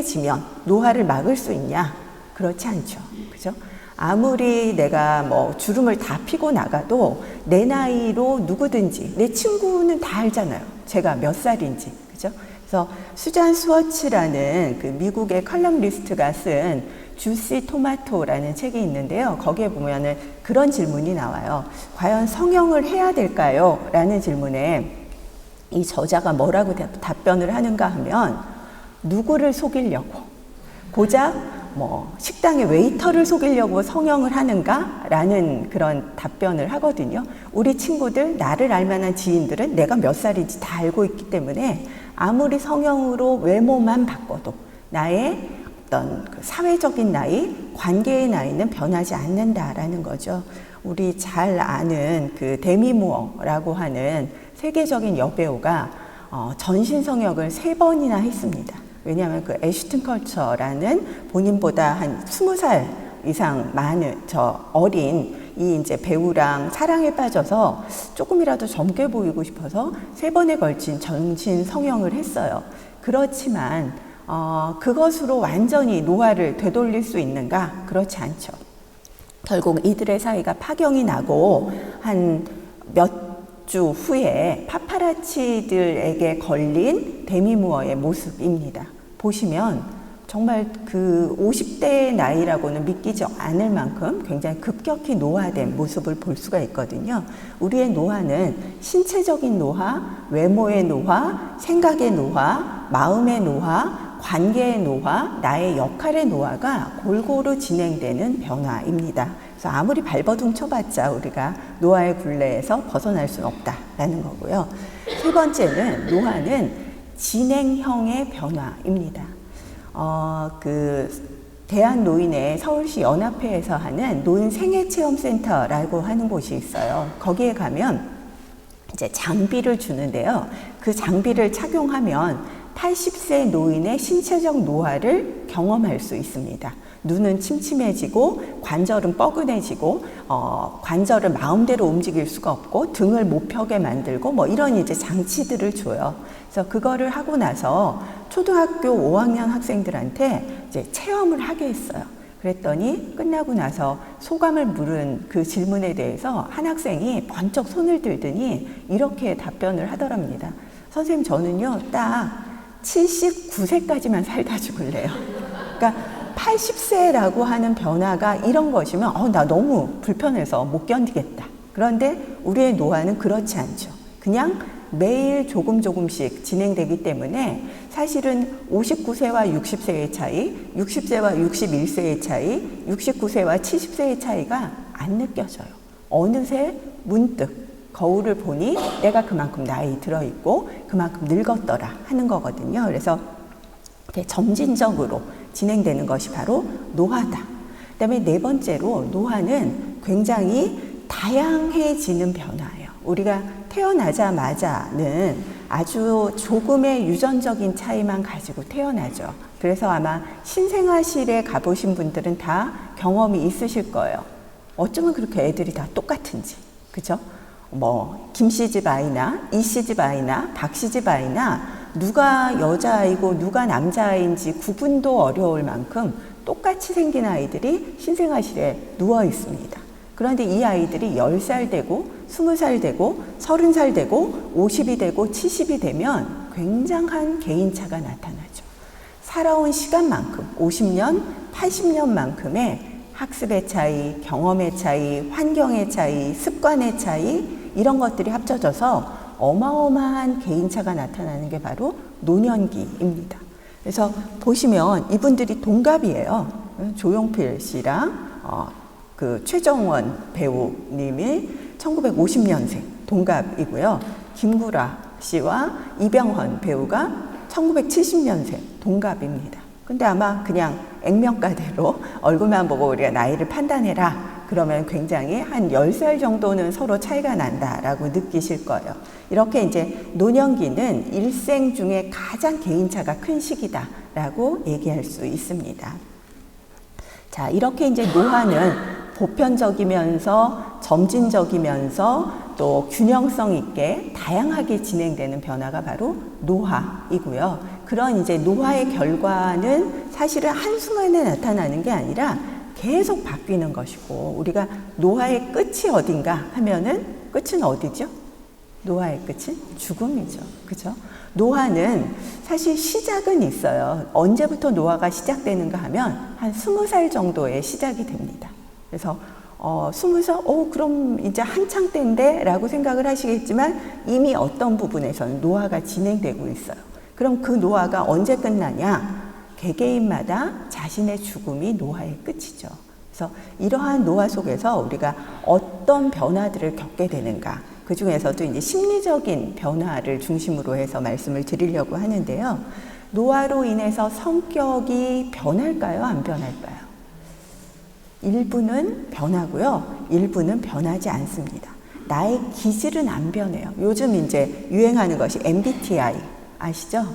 심해지면 노화를 막을 수 있냐? 그렇지 않죠. 그죠? 아무리 내가 뭐 주름을 다 피고 나가도 내 나이로 누구든지, 내 친구는 다 알잖아요. 제가 몇 살인지. 그죠? 그래서 수잔 스워츠라는 그 미국의 컬럼리스트가 쓴 주시 토마토라는 책이 있는데요. 거기에 보면은 그런 질문이 나와요. 과연 성형을 해야 될까요? 라는 질문에 이 저자가 뭐라고 답변을 하는가 하면, 누구를 속이려고, 고작 뭐 식당의 웨이터를 속이려고 성형을 하는가? 라는 그런 답변을 하거든요. 우리 친구들, 나를 알만한 지인들은 내가 몇 살인지 다 알고 있기 때문에 아무리 성형으로 외모만 바꿔도 나의 어떤 그 사회적인 나이, 관계의 나이는 변하지 않는다라는 거죠. 우리 잘 아는 그 데미 무어라고 하는 세계적인 여배우가 전신 성형을 3번이나 했습니다. 왜냐하면 그 애슈튼 컬처라는 본인보다 한 20살 이상 많은 어린 이 이제 배우랑 사랑에 빠져서 조금이라도 젊게 보이고 싶어서 3번에 걸친 전신 성형을 했어요. 그렇지만 그것으로 완전히 노화를 되돌릴 수 있는가? 그렇지 않죠. 결국 이들의 사이가 파경이 나고 한 몇 주 후에 파파라치들에게 걸린 데미 무어의 모습입니다. 보시면 정말 그 50대의 나이라고는 믿기지 않을 만큼 굉장히 급격히 노화된 모습을 볼 수가 있거든요. 우리의 노화는 신체적인 노화, 외모의 노화, 생각의 노화, 마음의 노화, 관계의 노화, 나의 역할의 노화가 골고루 진행되는 변화입니다. 그래서 아무리 발버둥 쳐봤자 우리가 노화의 굴레에서 벗어날 수는 없다라는 거고요. 3번째는 노화는 진행형의 변화입니다. 대한노인의 서울시 연합회에서 하는 노인 생애체험센터라고 하는 곳이 있어요. 거기에 가면 이제 장비를 주는데요. 그 장비를 착용하면 80세 노인의 신체적 노화를 경험할 수 있습니다. 눈은 침침해지고 관절은 뻐근해지고 관절을 마음대로 움직일 수가 없고 등을 못 펴게 만들고 뭐 이런 이제 장치들을 줘요. 그래서 그거를 하고 나서 초등학교 5학년 학생들한테 이제 체험을 하게 했어요. 그랬더니 끝나고 나서 소감을 물은 그 질문에 대해서 한 학생이 번쩍 손을 들더니 이렇게 답변을 하더랍니다. 선생님, 저는요 딱 79세까지만 살다 죽을래요. 그러니까 80세라고 하는 변화가 이런 것이면 나 너무 불편해서 못 견디겠다. 그런데 우리의 노화는 그렇지 않죠. 그냥 매일 조금씩 진행되기 때문에 사실은 59세와 60세의 차이, 60세와 61세의 차이, 69세와 70세의 차이가 안 느껴져요. 어느새 문득 거울을 보니 내가 그만큼 나이 들어있고 그만큼 늙었더라 하는 거거든요. 그래서 점진적으로 진행되는 것이 바로 노화다. 그 다음에 4번째로 노화는 굉장히 다양해지는 변화예요. 우리가 태어나자마자는 아주 조금의 유전적인 차이만 가지고 태어나죠. 그래서 아마 신생아실에 가보신 분들은 다 경험이 있으실 거예요. 어쩌면 그렇게 애들이 다 똑같은지. 그죠? 뭐 김씨 집 아이나 이씨 집 아이나 박씨 집 아이나 누가 여자아이고 누가 남자아이인지 구분도 어려울 만큼 똑같이 생긴 아이들이 신생아실에 누워 있습니다. 그런데 이 아이들이 10살 되고 20살 되고 30살 되고 50이 되고 70이 되면 굉장한 개인차가 나타나죠. 살아온 시간만큼 50년, 80년만큼의 학습의 차이, 경험의 차이, 환경의 차이, 습관의 차이 이런 것들이 합쳐져서 어마어마한 개인차가 나타나는 게 바로 노년기입니다. 그래서 보시면 이분들이 동갑이에요. 조용필 씨랑 그 최정원 배우님이 1950년생 동갑이고요. 김구라 씨와 이병헌 배우가 1970년생 동갑입니다. 근데 아마 그냥 액면가대로 얼굴만 보고 우리가 나이를 판단해라 그러면 굉장히 한 10살 정도는 서로 차이가 난다라고 느끼실 거예요. 이렇게 이제 노년기는 일생 중에 가장 개인차가 큰 시기다라고 얘기할 수 있습니다. 자, 이렇게 이제 노화는 보편적이면서 점진적이면서 또 균형성 있게 다양하게 진행되는 변화가 바로 노화이고요. 그런 이제 노화의 결과는 사실은 한순간에 나타나는 게 아니라 계속 바뀌는 것이고, 우리가 노화의 끝이 어딘가 하면은 끝은 어디죠? 노화의 끝은 죽음이죠. 그죠? 노화는 사실 시작은 있어요. 언제부터 노화가 시작되는가 하면 한 20살 정도에 시작이 됩니다. 그래서 20살? 그럼 이제 한창 때인데? 라고 생각을 하시겠지만 이미 어떤 부분에서는 노화가 진행되고 있어요. 그럼 그 노화가 언제 끝나냐? 개개인마다 자신의 죽음이 노화의 끝이죠. 그래서 이러한 노화 속에서 우리가 어떤 변화들을 겪게 되는가, 그 중에서도 이제 심리적인 변화를 중심으로 해서 말씀을 드리려고 하는데요. 노화로 인해서 성격이 변할까요? 안 변할까요? 일부는 변하고요. 일부는 변하지 않습니다. 나의 기질은 안 변해요. 요즘 이제 유행하는 것이 MBTI 아시죠?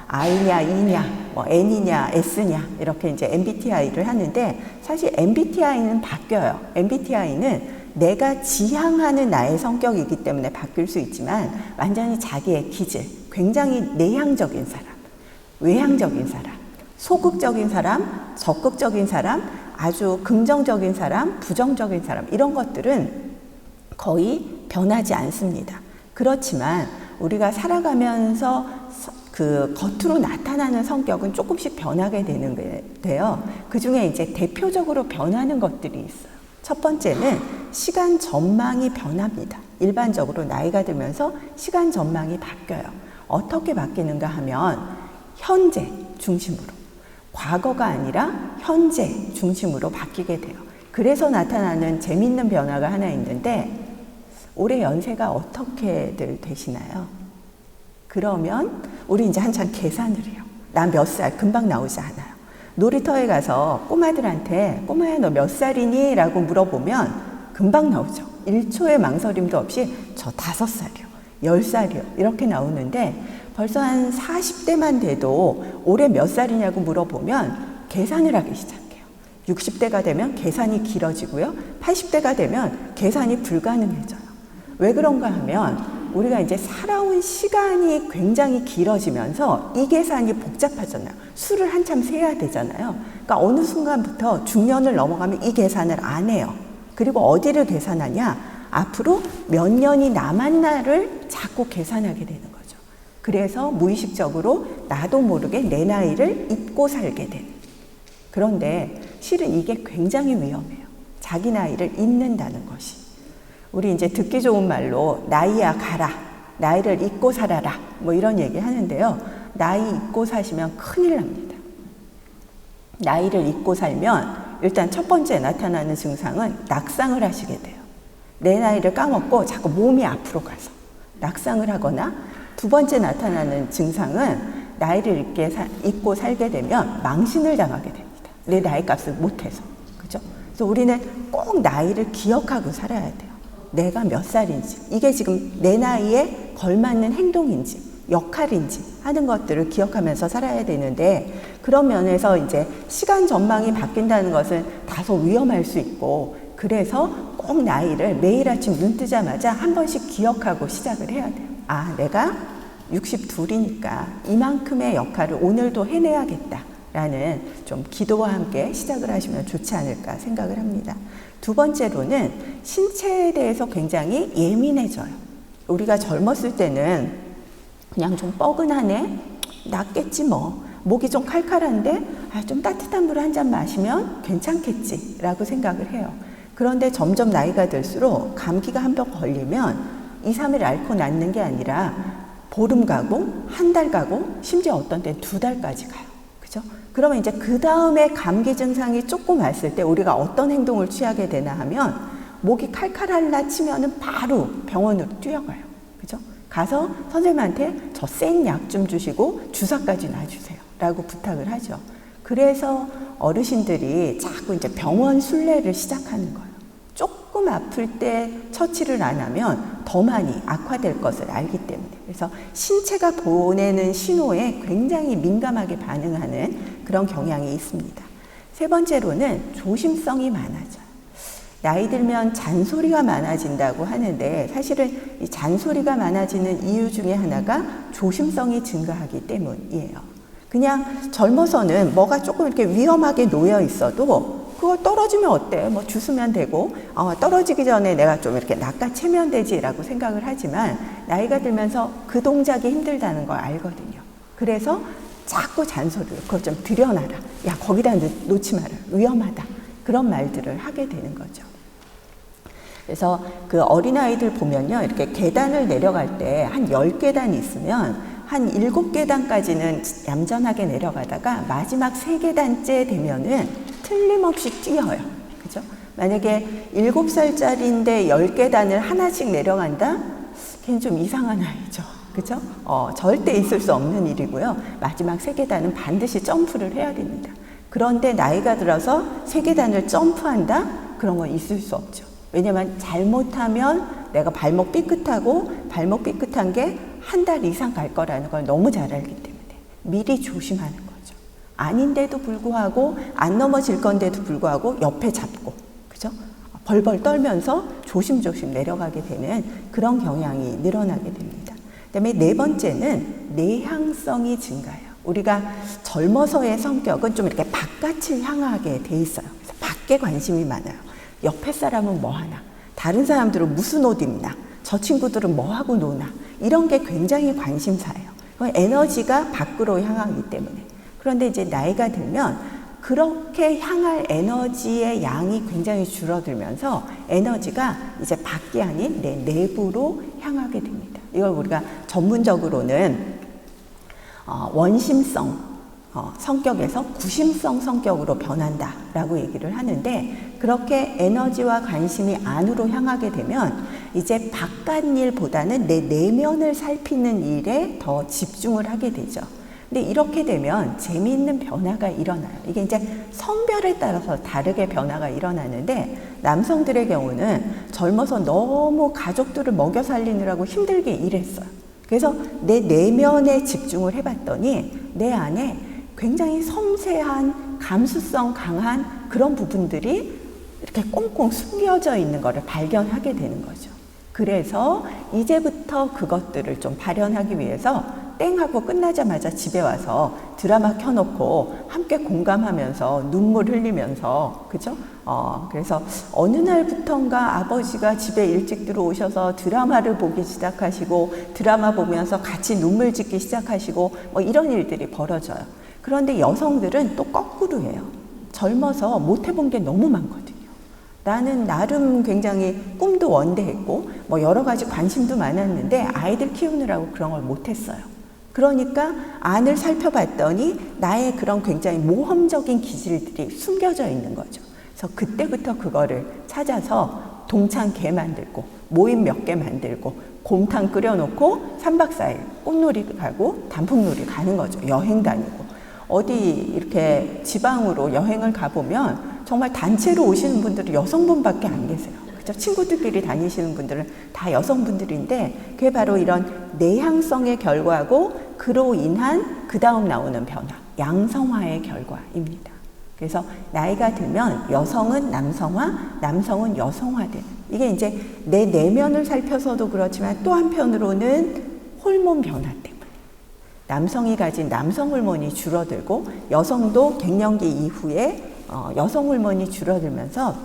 I냐, E냐, N이냐, S냐 이렇게 이제 MBTI를 하는데, 사실 MBTI는 바뀌어요. MBTI는 내가 지향하는 나의 성격이기 때문에 바뀔 수 있지만 완전히 자기의 기질, 굉장히 내향적인 사람, 외향적인 사람, 소극적인 사람, 적극적인 사람, 아주 긍정적인 사람, 부정적인 사람, 이런 것들은 거의 변하지 않습니다. 그렇지만 우리가 살아가면서 그 겉으로 나타나는 성격은 조금씩 변하게 되는데요. 그 중에 이제 대표적으로 변하는 것들이 있어요. 첫 번째는 시간 전망이 변합니다. 일반적으로 나이가 들면서 시간 전망이 바뀌어요. 어떻게 바뀌는가 하면 현재 중심으로, 과거가 아니라 현재 중심으로 바뀌게 돼요. 그래서 나타나는 재밌는 변화가 하나 있는데, 올해 연세가 어떻게들 되시나요? 그러면 우리 이제 한참 계산을 해요. 나 몇 살? 금방 나오지 않아요. 놀이터에 가서 꼬마들한테 꼬마야 너 몇 살이니? 라고 물어보면 금방 나오죠. 1초의 망설임도 없이 저 5살이요, 10살이요 이렇게 나오는데, 벌써 한 40대만 돼도 올해 몇 살이냐고 물어보면 계산을 하기 시작해요. 60대가 되면 계산이 길어지고요. 80대가 되면 계산이 불가능해져요. 왜 그런가 하면 우리가 이제 살아온 시간이 굉장히 길어지면서 이 계산이 복잡하잖아요. 수를 한참 세야 되잖아요. 그러니까 어느 순간부터 중년을 넘어가면 이 계산을 안 해요. 그리고 어디를 계산하냐? 앞으로 몇 년이 남았나를 자꾸 계산하게 되는 거죠. 그래서 무의식적으로 나도 모르게 내 나이를 잊고 살게 되는. 그런데 실은 이게 굉장히 위험해요. 자기 나이를 잊는다는 것이. 우리 이제 듣기 좋은 말로 나이야 가라, 나이를 잊고 살아라, 뭐 이런 얘기 하는데요. 나이 잊고 사시면 큰일 납니다. 나이를 잊고 살면 일단 첫 번째 나타나는 증상은 낙상을 하시게 돼요. 내 나이를 까먹고 자꾸 몸이 앞으로 가서 낙상을 하거나, 두 번째 나타나는 증상은 나이를 잊고 살게 되면 망신을 당하게 됩니다. 내 나이 값을 못해서. 그죠? 그래서 우리는 꼭 나이를 기억하고 살아야 돼요. 내가 몇 살인지, 이게 지금 내 나이에 걸맞는 행동인지 역할인지 하는 것들을 기억하면서 살아야 되는데, 그런 면에서 이제 시간 전망이 바뀐다는 것은 다소 위험할 수 있고, 그래서 꼭 나이를 매일 아침 눈 뜨자마자 한 번씩 기억하고 시작을 해야 돼요. 아, 내가 62이니까 이만큼의 역할을 오늘도 해내야겠다 라는 좀 기도와 함께 시작을 하시면 좋지 않을까 생각을 합니다. 두 번째로는 신체에 대해서 굉장히 예민해져요. 우리가 젊었을 때는 그냥 좀 뻐근하네, 낫겠지 뭐, 목이 좀 칼칼한데 좀 따뜻한 물 한 잔 마시면 괜찮겠지 라고 생각을 해요. 그런데 점점 나이가 들수록 감기가 한 번 걸리면 2, 3일 앓고 낫는 게 아니라 보름 가고 한 달 가고 심지어 어떤 때는 2달까지 가요. 그죠? 그러면 이제 그 다음에 감기 증상이 조금 왔을 때 우리가 어떤 행동을 취하게 되나 하면, 목이 칼칼할라 치면은 바로 병원으로 뛰어가요. 그죠? 가서 선생님한테 저 센 약 좀 주시고 주사까지 놔주세요 라고 부탁을 하죠. 그래서 어르신들이 자꾸 이제 병원 순례를 시작하는 거예요. 조금 아플 때 처치를 안 하면 더 많이 악화될 것을 알기 때문에. 그래서 신체가 보내는 신호에 굉장히 민감하게 반응하는 그런 경향이 있습니다. 세 번째로는 조심성이 많아져요. 나이 들면 잔소리가 많아진다고 하는데 사실은 이 잔소리가 많아지는 이유 중에 하나가 조심성이 증가하기 때문이에요. 그냥 젊어서는 뭐가 조금 이렇게 위험하게 놓여 있어도 그거 떨어지면 어때? 뭐 주스면 되고 떨어지기 전에 내가 좀 이렇게 낚아채면 되지라고 생각을 하지만 나이가 들면서 그 동작이 힘들다는 걸 알거든요. 그래서 자꾸 잔소리를 그거 좀 들여놔라. 야 거기다 놓지 마라. 위험하다. 그런 말들을 하게 되는 거죠. 그래서 그 어린아이들 보면요. 이렇게 계단을 내려갈 때 한 10계단 있으면 한 7계단까지는 얌전하게 내려가다가 마지막 3계단째 되면은 틀림없이 뛰어요. 그죠? 만약에 7살짜리인데 10계단을 하나씩 내려간다? 걔는 좀 이상한 아이죠. 그죠? 절대 있을 수 없는 일이고요. 마지막 3계단은 반드시 점프를 해야 됩니다. 그런데 나이가 들어서 3계단을 점프한다? 그런 건 있을 수 없죠. 왜냐면 잘못하면 내가 발목 삐끗하고 발목 삐끗한 게 한 달 이상 갈 거라는 걸 너무 잘 알기 때문에 미리 조심하는 거죠. 아닌데도 불구하고 안 넘어질 건데도 불구하고 옆에 잡고 그죠? 벌벌 떨면서 조심조심 내려가게 되는 그런 경향이 늘어나게 됩니다. 그다음에 4번째는 내향성이 증가해요. 우리가 젊어서의 성격은 좀 이렇게 바깥을 향하게 돼 있어요. 그래서 밖에 관심이 많아요. 옆에 사람은 뭐 하나? 다른 사람들은 무슨 옷 입나? 저 친구들은 뭐 하고 노나? 이런 게 굉장히 관심사예요. 에너지가 밖으로 향하기 때문에. 그런데 이제 나이가 들면 그렇게 향할 에너지의 양이 굉장히 줄어들면서 에너지가 이제 밖이 아닌 내 내부로 향하게 됩니다. 이걸 우리가 전문적으로는 원심성 성격에서 구심성 성격으로 변한다라고 얘기를 하는데 그렇게 에너지와 관심이 안으로 향하게 되면 이제 바깥 일보다는 내 내면을 살피는 일에 더 집중을 하게 되죠. 근데 이렇게 되면 재미있는 변화가 일어나요. 이게 이제 성별에 따라서 다르게 변화가 일어나는데 남성들의 경우는 젊어서 너무 가족들을 먹여 살리느라고 힘들게 일했어요. 그래서 내 내면에 집중을 해봤더니 내 안에 굉장히 섬세한 감수성 강한 그런 부분들이 이렇게 꽁꽁 숨겨져 있는 것을 발견하게 되는 거죠. 그래서 이제부터 그것들을 좀 발현하기 위해서 땡 하고 끝나자마자 집에 와서 드라마 켜놓고 함께 공감하면서 눈물 흘리면서 그죠? 그래서 어느 날부턴가 아버지가 집에 일찍 들어오셔서 드라마를 보기 시작하시고 드라마 보면서 같이 눈물 짓기 시작하시고 뭐 이런 일들이 벌어져요. 그런데 여성들은 또 거꾸로예요. 젊어서 못 해본 게 너무 많거든요. 나는 나름 굉장히 꿈도 원대했고 뭐 여러 가지 관심도 많았는데 아이들 키우느라고 그런 걸 못했어요. 그러니까 안을 살펴봤더니 나의 그런 굉장히 모험적인 기질들이 숨겨져 있는 거죠. 그래서 그때부터 그거를 찾아서 동창 개 만들고 모임 몇 개 만들고 곰탕 끓여놓고 3박 4일 꽃놀이 가고 단풍놀이 가는 거죠. 여행 다니고 어디 이렇게 지방으로 여행을 가보면 정말 단체로 오시는 분들은 여성분밖에 안 계세요. 그죠? 친구들끼리 다니시는 분들은 다 여성분들인데 그게 바로 이런 내향성의 결과고 그로 인한 그 다음 나오는 변화, 양성화의 결과입니다. 그래서 나이가 들면 여성은 남성화, 남성은 여성화되는 이게 이제 내 내면을 살펴서도 그렇지만 또 한편으로는 호르몬 변화 때문에 남성이 가진 남성 호르몬이 줄어들고 여성도 갱년기 이후에 여성 호르몬이 줄어들면서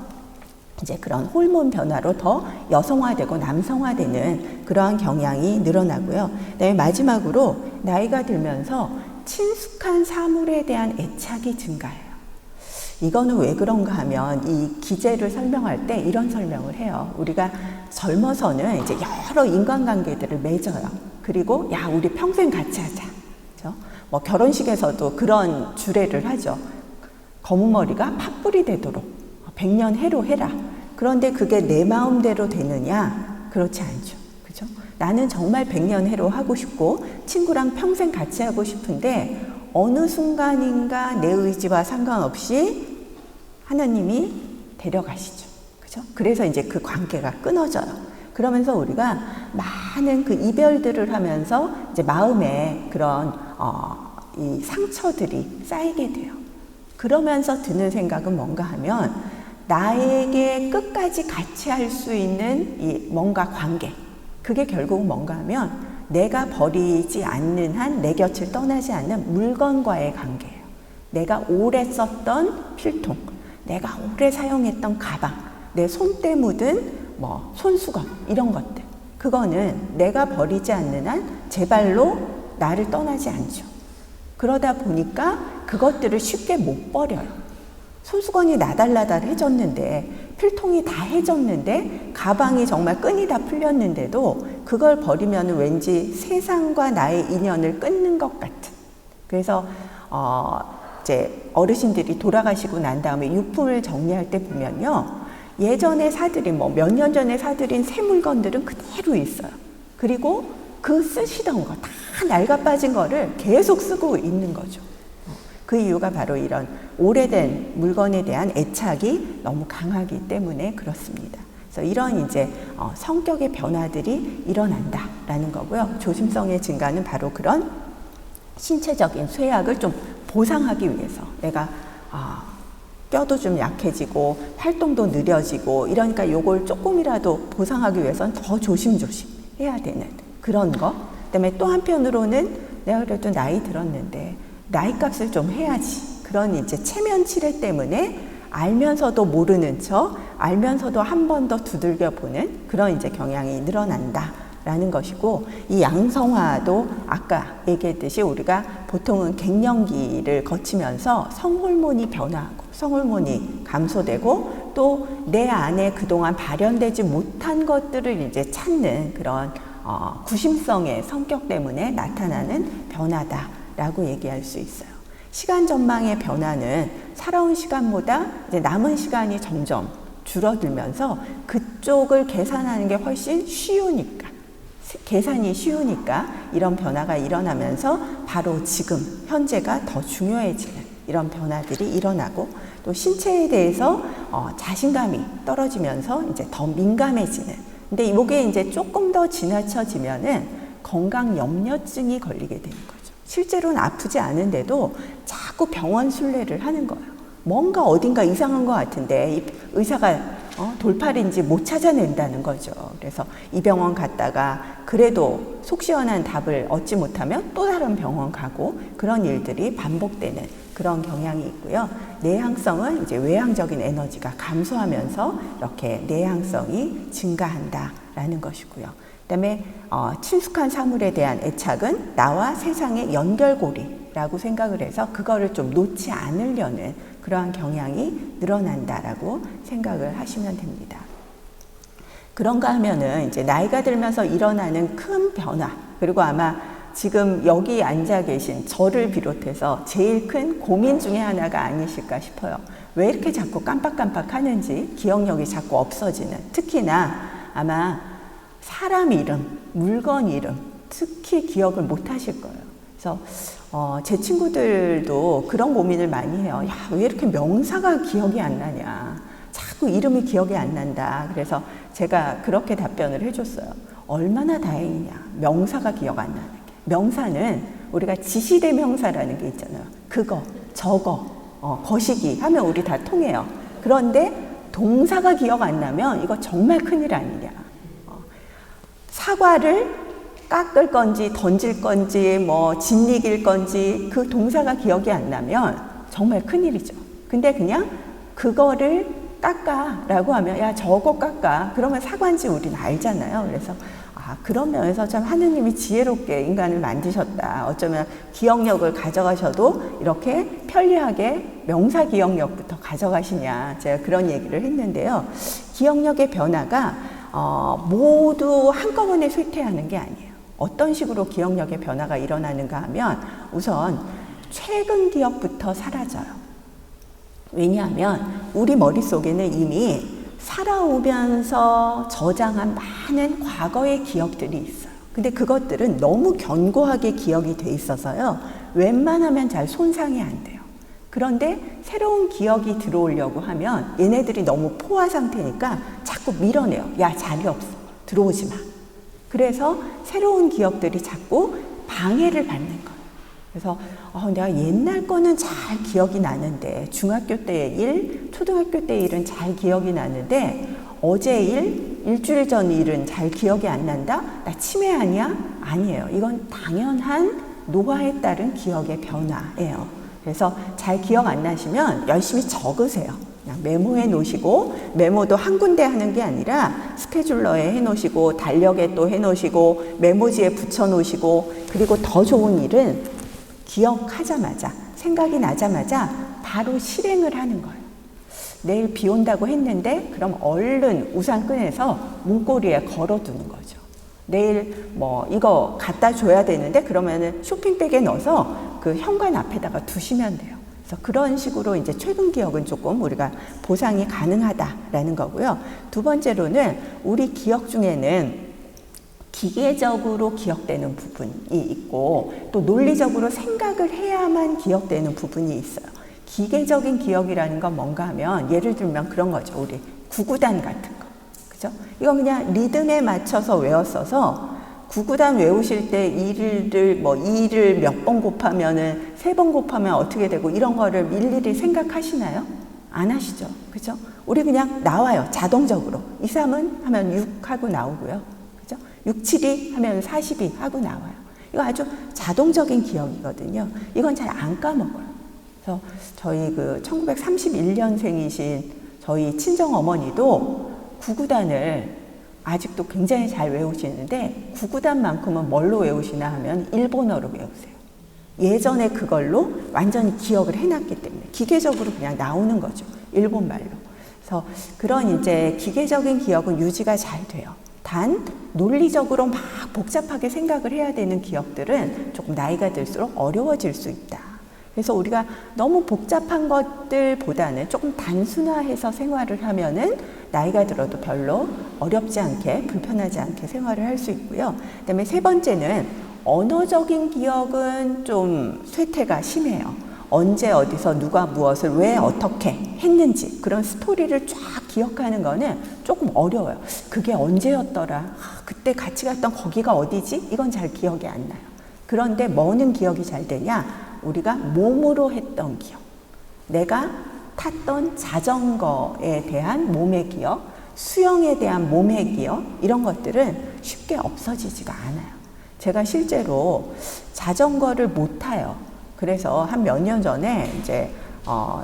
이제 그런 호르몬 변화로 더 여성화되고 남성화되는 그러한 경향이 늘어나고요. 그다음에 마지막으로 나이가 들면서 친숙한 사물에 대한 애착이 증가해요. 이거는 왜 그런가 하면 이 기제를 설명할 때 이런 설명을 해요. 우리가 젊어서는 이제 여러 인간관계들을 맺어요. 그리고 야 우리 평생 같이 하자. 그렇죠? 뭐 결혼식에서도 그런 주례를 하죠. 검은 머리가 팥불이 되도록 100년 해로 해라. 그런데 그게 내 마음대로 되느냐? 그렇지 않죠. 그죠? 나는 정말 100년 해로 하고 싶고 친구랑 평생 같이 하고 싶은데 어느 순간인가 내 의지와 상관없이 하나님이 데려가시죠. 그죠? 그래서 이제 그 관계가 끊어져요. 그러면서 우리가 많은 그 이별들을 하면서 이제 마음에 그런 이 상처들이 쌓이게 돼요. 그러면서 드는 생각은 뭔가 하면 나에게 끝까지 같이 할 수 있는 이 뭔가 관계, 그게 결국 뭔가 하면 내가 버리지 않는 한 내 곁을 떠나지 않는 물건과의 관계예요. 내가 오래 썼던 필통, 내가 오래 사용했던 가방, 내 손때 묻은 뭐 손수건, 이런 것들, 그거는 내가 버리지 않는 한 제발로 나를 떠나지 않죠. 그러다 보니까 그것들을 쉽게 못 버려요. 손수건이 나달나달해졌는데, 필통이 다 해졌는데, 가방이 정말 끈이 다 풀렸는데도 그걸 버리면 왠지 세상과 나의 인연을 끊는 것 같은. 그래서 이제 어르신들이 돌아가시고 난 다음에 유품을 정리할 때 보면요, 예전에 사들인 뭐 몇 년 전에 사들인 새 물건들은 그대로 있어요. 그리고 그 쓰시던 거 다 낡아 빠진 거를 계속 쓰고 있는 거죠. 그 이유가 바로 이런 오래된 물건에 대한 애착이 너무 강하기 때문에 그렇습니다. 그래서 이런 이제 성격의 변화들이 일어난다라는 거고요. 조심성의 증가는 바로 그런 신체적인 쇠약을 좀 보상하기 위해서, 내가 뼈도 좀 약해지고 활동도 느려지고 이러니까 요걸 조금이라도 보상하기 위해서는 더 조심조심 해야 되는 그런 거. 그다음에 또 한편으로는 내가 그래도 나이 들었는데 나이 값을 좀 해야지, 그런 이제 체면 치레 때문에 알면서도 모르는 척, 알면서도 한 번 더 두들겨 보는 그런 이제 경향이 늘어난다라는 것이고, 이 양성화도 아까 얘기했듯이 우리가 보통은 갱년기를 거치면서 성호르몬이 변화하고 성호르몬이 감소되고 또 내 안에 그동안 발현되지 못한 것들을 이제 찾는 그런 구심성의 성격 때문에 나타나는 변화다라고 얘기할 수 있어요. 시간 전망의 변화는 살아온 시간보다 이제 남은 시간이 점점 줄어들면서 그쪽을 계산하는 게 훨씬 쉬우니까, 계산이 쉬우니까 이런 변화가 일어나면서 바로 지금 현재가 더 중요해지는 이런 변화들이 일어나고, 또 신체에 대해서 자신감이 떨어지면서 이제 더 민감해지는. 근데 이게 이제 조금 더 지나쳐지면은 건강 염려증이 걸리게 되는 거죠. 실제로는 아프지 않은데도 자꾸 병원 순례를 하는 거예요. 뭔가 어딘가 이상한 것 같은데 이 의사가 돌팔인지 못 찾아낸다는 거죠. 그래서 이 병원 갔다가 그래도 속 시원한 답을 얻지 못하면 또 다른 병원 가고, 그런 일들이 반복되는 그런 경향이 있고요. 내향성은 이제 외향적인 에너지가 감소하면서 이렇게 내향성이 증가한다라는 것이고요. 그다음에 친숙한 사물에 대한 애착은 나와 세상의 연결고리라고 생각을 해서 그거를 좀 놓지 않으려는 그러한 경향이 늘어난다라고 생각을 하시면 됩니다. 그런가 하면은 이제 나이가 들면서 일어나는 큰 변화, 그리고 아마 지금 여기 앉아 계신 저를 비롯해서 제일 큰 고민 중에 하나가 아니실까 싶어요. 왜 이렇게 자꾸 깜빡깜빡 하는지, 기억력이 자꾸 없어지는, 특히나 아마 사람 이름, 물건 이름, 특히 기억을 못 하실 거예요. 그래서 제 친구들도 그런 고민을 많이 해요. 야, 왜 이렇게 명사가 기억이 안 나냐, 자꾸 이름이 기억이 안 난다. 그래서 제가 그렇게 답변을 해줬어요. 얼마나 다행이냐, 명사가 기억 안 나는 게. 명사는 우리가 지시대명사라는 게 있잖아요. 그거, 저거, 거시기 하면 우리 다 통해요. 그런데 동사가 기억 안 나면 이거 정말 큰일 아니냐. 사과를 깎을 건지 던질 건지 뭐 짓이길 건지 그 동사가 기억이 안 나면 정말 큰일이죠. 근데 그냥 그거를 깎아라고 하면 야 저거 깎아, 그러면 사과인지 우리는 알잖아요. 그래서 그런 면에서 참 하느님이 지혜롭게 인간을 만드셨다. 어쩌면 기억력을 가져가셔도 이렇게 편리하게 명사 기억력부터 가져가시냐, 제가 그런 얘기를 했는데요. 기억력의 변화가 모두 한꺼번에 쇠퇴하는 게 아니에요. 어떤 식으로 기억력의 변화가 일어나는가 하면 우선 최근 기억부터 사라져요. 왜냐하면 우리 머릿속에는 이미 살아오면서 저장한 많은 과거의 기억들이 있어요. 근데 그것들은 너무 견고하게 기억이 돼 있어서요, 웬만하면 잘 손상이 안 돼요. 그런데 새로운 기억이 들어오려고 하면 얘네들이 너무 포화 상태니까 자꾸 밀어내요. 야, 자리 없어, 들어오지 마. 그래서 새로운 기억들이 자꾸 방해를 받는 거예요. 그래서 내가 옛날 거는 잘 기억이 나는데, 중학교 때의 일, 초등학교 때의 일은 잘 기억이 나는데 어제 일, 일주일 전 일은 잘 기억이 안 난다? 나 치매 아니야? 아니에요. 이건 당연한 노화에 따른 기억의 변화예요. 그래서 잘 기억 안 나시면 열심히 적으세요. 그냥 메모해 놓으시고, 메모도 한 군데 하는 게 아니라 스케줄러에 해 놓으시고, 달력에 또 해 놓으시고, 메모지에 붙여 놓으시고, 그리고 더 좋은 일은 기억하자마자, 생각이 나자마자 바로 실행을 하는 거예요. 내일 비 온다고 했는데 그럼 얼른 우산 꺼내서 문고리에 걸어두는 거죠. 내일 뭐 이거 갖다 줘야 되는데 그러면은 쇼핑백에 넣어서 그 현관 앞에다가 두시면 돼요. 그래서 그런 식으로 이제 최근 기억은 조금 우리가 보상이 가능하다라는 거고요. 두 번째로는 우리 기억 중에는 기계적으로 기억되는 부분이 있고 또 논리적으로 생각을 해야만 기억되는 부분이 있어요. 기계적인 기억이라는 건 뭔가 하면 예를 들면 그런 거죠. 우리 구구단 같은 거. 그죠? 이건 그냥 리듬에 맞춰서 외웠어서 구구단 외우실 때 이를 몇 번 곱하면은 3번 곱하면 어떻게 되고 이런 거를 일일이 생각하시나요? 안 하시죠. 그죠? 우리 그냥 나와요. 자동적으로. 2, 3은 하면 6 하고 나오고요. 그죠? 6, 7이 하면 42 하고 나와요. 이거 아주 자동적인 기억이거든요. 이건 잘 안 까먹어요. 그래서 저희 1931년생이신 저희 친정어머니도 구구단을 아직도 굉장히 잘 외우시는데 구구단만큼은 뭘로 외우시나 하면 일본어로 외우세요. 예전에 그걸로 완전히 기억을 해놨기 때문에 기계적으로 그냥 나오는 거죠. 일본말로. 그래서 그런 이제 기계적인 기억은 유지가 잘 돼요. 단 논리적으로 막 복잡하게 생각을 해야 되는 기억들은 조금 나이가 들수록 어려워질 수 있다. 그래서 우리가 너무 복잡한 것들보다는 조금 단순화해서 생활을 하면은 나이가 들어도 별로 어렵지 않게 불편하지 않게 생활을 할 수 있고요. 그다음에 세 번째는 언어적인 기억은 좀 쇠퇴가 심해요. 언제 어디서 누가 무엇을 왜 어떻게 했는지 그런 스토리를 쫙 기억하는 거는 조금 어려워요. 그게 언제였더라? 그때 같이 갔던 거기가 어디지? 이건 잘 기억이 안 나요. 그런데 뭐는 기억이 잘 되냐? 우리가 몸으로 했던 기억, 내가 탔던 자전거에 대한 몸의 기억, 수영에 대한 몸의 기억, 이런 것들은 쉽게 없어지지가 않아요. 제가 실제로 자전거를 못 타요. 그래서 한 몇 년 전에 이제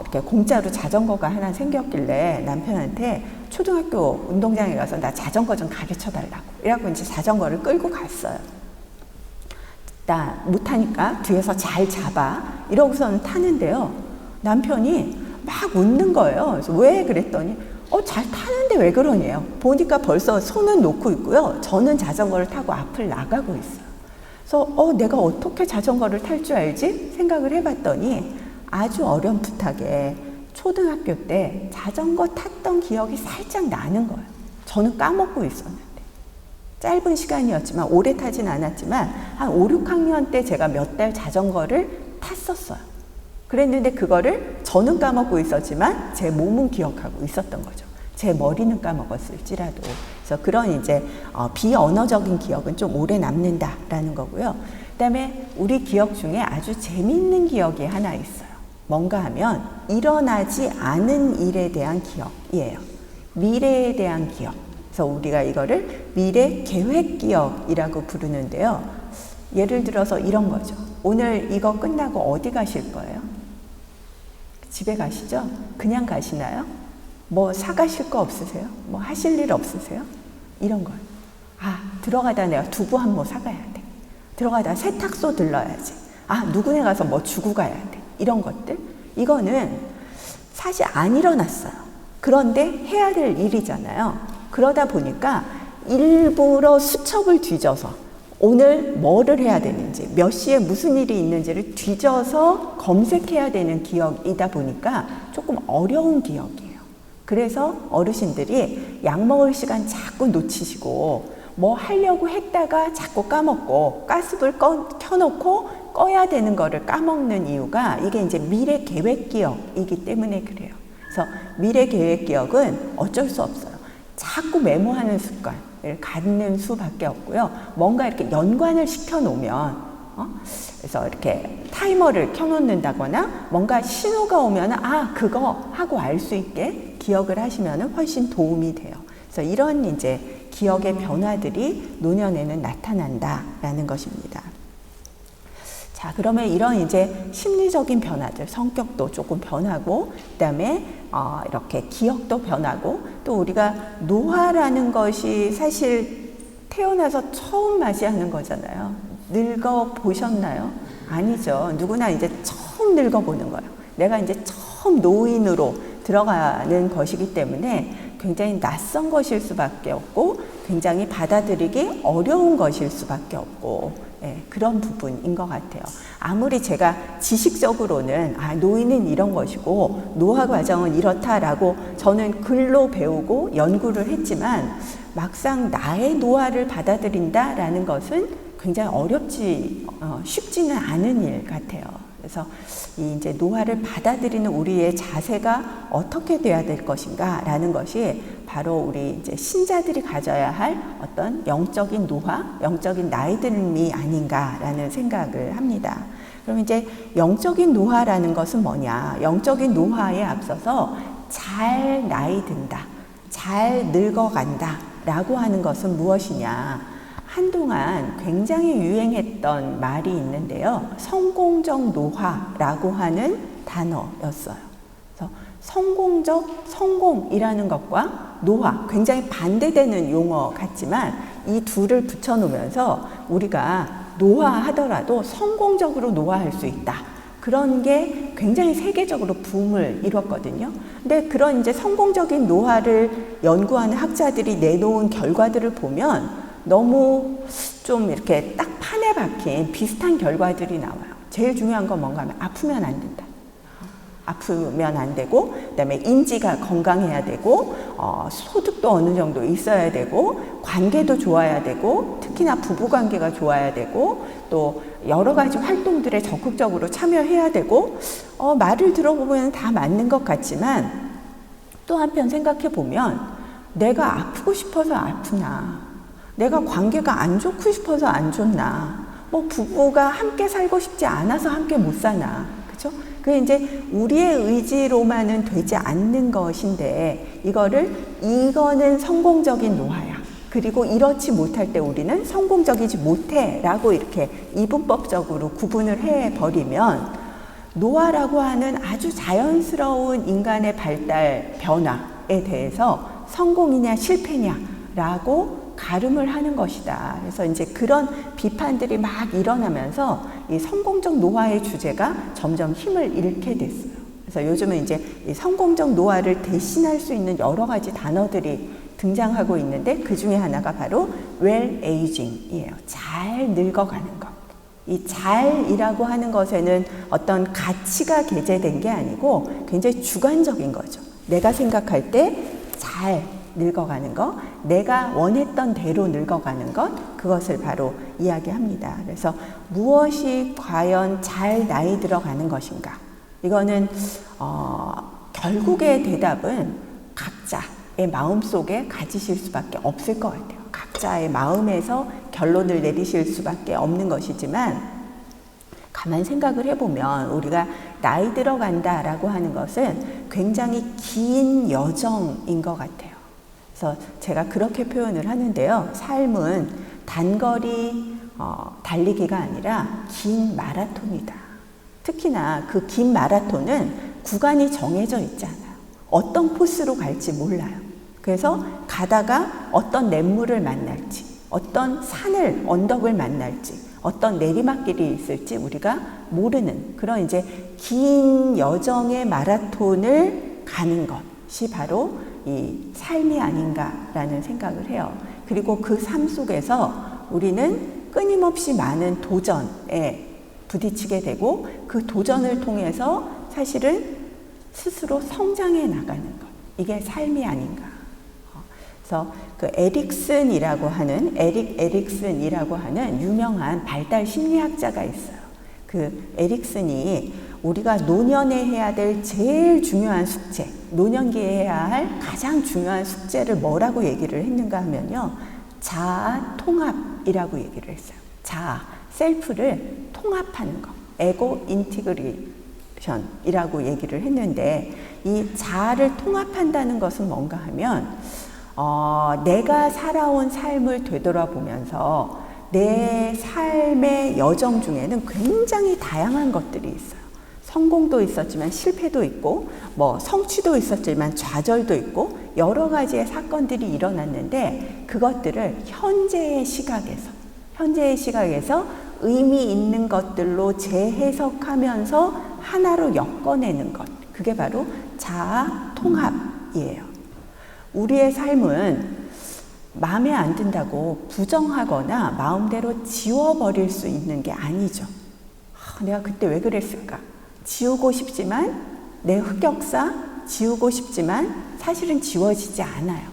이렇게 공짜로 자전거가 하나 생겼길래 남편한테 초등학교 운동장에 가서 나 자전거 좀 가르쳐 달라고. 이래갖고 이제 자전거를 끌고 갔어요. 나 못하니까 뒤에서 잘 잡아 이러고서는 타는데요. 남편이 막 웃는 거예요. 그래서 왜 그랬더니 잘 타는데 왜 그러냐요. 보니까 벌써 손은 놓고 있고요. 저는 자전거를 타고 앞을 나가고 있어요. 그래서 내가 어떻게 자전거를 탈 줄 알지? 생각을 해봤더니 아주 어렴풋하게 초등학교 때 자전거 탔던 기억이 살짝 나는 거예요. 저는 까먹고 있었는데. 짧은 시간이었지만 오래 타진 않았지만 한 5, 6학년 때 제가 몇 달 자전거를 탔었어요. 그랬는데 그거를 저는 까먹고 있었지만 제 몸은 기억하고 있었던 거죠. 제 머리는 까먹었을지라도. 그래서 그런 이제 비언어적인 기억은 좀 오래 남는다라는 거고요. 그다음에 우리 기억 중에 아주 재밌는 기억이 하나 있어요. 뭔가 하면 일어나지 않은 일에 대한 기억이에요. 미래에 대한 기억. 그래서 우리가 이거를 미래 계획 기억이라고 부르는데요. 예를 들어서 이런 거죠. 오늘 이거 끝나고 어디 가실 거예요? 집에 가시죠? 그냥 가시나요? 뭐 사가실 거 없으세요? 뭐 하실 일 없으세요? 이런 거예요. 들어가다 내가 두부 한 모 사가야 돼. 들어가다 세탁소 들러야지. 누구네 가서 뭐 주고 가야 돼. 이런 것들. 이거는 사실 안 일어났어요. 그런데 해야 될 일이잖아요. 그러다 보니까 일부러 수첩을 뒤져서 오늘 뭐를 해야 되는지, 몇 시에 무슨 일이 있는지를 뒤져서 검색해야 되는 기억이다 보니까 조금 어려운 기억이에요. 그래서 어르신들이 약 먹을 시간 자꾸 놓치시고 뭐 하려고 했다가 자꾸 까먹고 가스불 켜놓고 꺼야 되는 거를 까먹는 이유가 이게 이제 미래 계획 기억이기 때문에 그래요. 그래서 미래 계획 기억은 어쩔 수 없어요. 자꾸 메모하는 습관을 갖는 수밖에 없고요. 뭔가 이렇게 연관을 시켜 놓으면 그래서 이렇게 타이머를 켜놓는다거나 뭔가 신호가 오면 그거 하고 알 수 있게 기억을 하시면 훨씬 도움이 돼요. 그래서 이런 이제 기억의 변화들이 노년에는 나타난다라는 것입니다. 자, 그러면 이런 이제 심리적인 변화들, 성격도 조금 변하고, 그다음에 이렇게 기억도 변하고, 또 우리가 노화라는 것이 사실 태어나서 처음 맞이하는 거잖아요. 늙어 보셨나요? 아니죠. 누구나 이제 처음 늙어 보는 거예요. 내가 이제 처음 노인으로 들어가는 것이기 때문에 굉장히 낯선 것일 수밖에 없고, 굉장히 받아들이기 어려운 것일 수밖에 없고, 그런 부분인 것 같아요. 아무리 제가 지식적으로는 노인은 이런 것이고 노화 과정은 이렇다라고 저는 글로 배우고 연구를 했지만, 막상 나의 노화를 받아들인다라는 것은 굉장히 쉽지는 않은 일 같아요. 그래서 이제 노화를 받아들이는 우리의 자세가 어떻게 돼야 될 것인가라는 것이 바로 우리 이제 신자들이 가져야 할 어떤 영적인 노화, 영적인 나이듦이 아닌가라는 생각을 합니다. 그럼 이제 영적인 노화라는 것은 뭐냐? 영적인 노화에 앞서서 잘 나이 든다, 잘 늙어간다라고 하는 것은 무엇이냐? 한동안 굉장히 유행했던 말이 있는데요. 성공적 노화라고 하는 단어였어요. 그래서 성공이라는 것과 노화, 굉장히 반대되는 용어 같지만 이 둘을 붙여놓으면서 우리가 노화하더라도 성공적으로 노화할 수 있다. 그런 게 굉장히 세계적으로 붐을 이뤘거든요. 근데 그런 이제 성공적인 노화를 연구하는 학자들이 내놓은 결과들을 보면 너무 좀 이렇게 딱 판에 박힌 비슷한 결과들이 나와요. 제일 중요한 건 뭔가 하면 아프면 안 된다. 아프면 안 되고, 그다음에 인지가 건강해야 되고, 소득도 어느 정도 있어야 되고, 관계도 좋아야 되고, 특히나 부부 관계가 좋아야 되고, 또 여러 가지 활동들에 적극적으로 참여해야 되고, 말을 들어보면 다 맞는 것 같지만 또 한편 생각해 보면 내가 아프고 싶어서 아프나, 내가 관계가 안 좋고 싶어서 안 좋나, 뭐 부부가 함께 살고 싶지 않아서 함께 못 사나, 그죠? 그게 이제 우리의 의지로만은 되지 않는 것인데, 이거는 성공적인 노화야. 그리고 이렇지 못할 때 우리는 성공적이지 못해 라고 이렇게 이분법적으로 구분을 해버리면 노화라고 하는 아주 자연스러운 인간의 발달 변화에 대해서 성공이냐 실패냐 라고 가름을 하는 것이다. 그래서 이제 그런 비판들이 막 일어나면서 이 성공적 노화의 주제가 점점 힘을 잃게 됐어요. 그래서 요즘은 이제 이 성공적 노화를 대신할 수 있는 여러 가지 단어들이 등장하고 있는데, 그 중에 하나가 바로 well aging이에요. 잘 늙어가는 것. 이 잘이라고 하는 것에는 어떤 가치가 게재된 게 아니고 굉장히 주관적인 거죠. 내가 생각할 때 잘 늙어가는 것, 내가 원했던 대로 늙어가는 것, 그것을 바로 이야기합니다. 그래서 무엇이 과연 잘 나이 들어가는 것인가? 이거는 결국의 대답은 각자의 마음속에 가지실 수밖에 없을 것 같아요. 각자의 마음에서 결론을 내리실 수밖에 없는 것이지만, 가만 생각을 해보면 우리가 나이 들어간다라고 하는 것은 굉장히 긴 여정인 것 같아요. 그래서 제가 그렇게 표현을 하는데요. 삶은 단거리 달리기가 아니라 긴 마라톤이다. 특히나 그 긴 마라톤은 구간이 정해져 있지 않아요. 어떤 코스로 갈지 몰라요. 그래서 가다가 어떤 냇물을 만날지, 어떤 언덕을 만날지, 어떤 내리막길이 있을지 우리가 모르는 그런 이제 긴 여정의 마라톤을 가는 것이 바로 이 삶이 아닌가라는 생각을 해요. 그리고 그 삶 속에서 우리는 끊임없이 많은 도전에 부딪히게 되고, 그 도전을 통해서 사실은 스스로 성장해 나가는 것, 이게 삶이 아닌가. 그래서 그 에릭 에릭슨이라고 하는 유명한 발달 심리학자가 있어요. 그 에릭슨이 우리가 노년에 해야 될 제일 중요한 숙제, 노년기에 해야 할 가장 중요한 숙제를 뭐라고 얘기를 했는가 하면요, 자아 통합이라고 얘기를 했어요. 자아, 셀프를 통합하는 것, 에고 인티그레이션이라고 얘기를 했는데, 이 자아를 통합한다는 것은 뭔가 하면 내가 살아온 삶을 되돌아보면서 내 삶의 여정 중에는 굉장히 다양한 것들이 있어요. 성공도 있었지만 실패도 있고, 성취도 있었지만 좌절도 있고, 여러 가지의 사건들이 일어났는데, 그것들을 현재의 시각에서 의미 있는 것들로 재해석하면서 하나로 엮어내는 것, 그게 바로 자아 통합이에요. 우리의 삶은 마음에 안 든다고 부정하거나 마음대로 지워버릴 수 있는 게 아니죠. 내가 그때 왜 그랬을까? 지우고 싶지만, 내 흑역사 지우고 싶지만 사실은 지워지지 않아요.